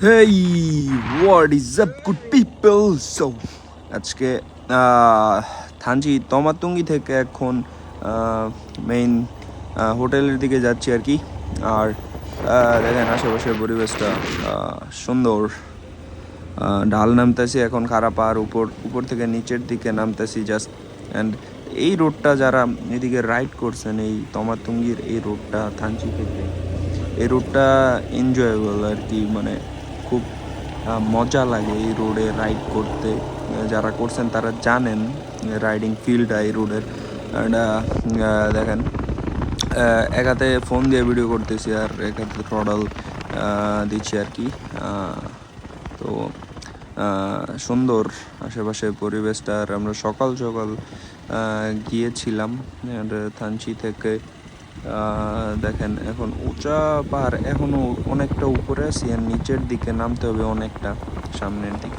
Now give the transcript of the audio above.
Hey, what is up, good people? So, আজকে থানচি তমাতুঙ্গি থেকে এখন মেইন হোটেলের দিকে যাচ্ছি আর কি। আর দেখেন আশেপাশের পরিবেশটা সুন্দর। ঢাল নামতেছি এখন খারাপ, আর উপর থেকে নিচের দিকে নামতেছি জাস্ট। অ্যান্ড এই রোডটা যারা এদিকে রাইড করছেন, এই তমাতুঙ্গির এই রোডটা থানচি থেকে, এই রোডটা এনজয়েবল আর কি, মানে খুব মজা লাগে এই রোডে রাইড করতে। যারা করছেন তারা জানেন রাইডিং ফিল্ডটা এই রোডের। অ্যান্ড দেখেন এক হাতে ফোন দিয়ে ভিডিও করতেছি আর এক হাতে থ্রডল দিচ্ছি আর কি। তো সুন্দর আশেপাশের পরিবেশটা। আর আমরা সকাল সকাল গিয়েছিলাম থানচি থেকে। দেখেন এখন উঁচা পাহাড়, এখনও অনেকটা উপরে আছি আর নিচের দিকে নামতে হবে অনেকটা, সামনের দিকে।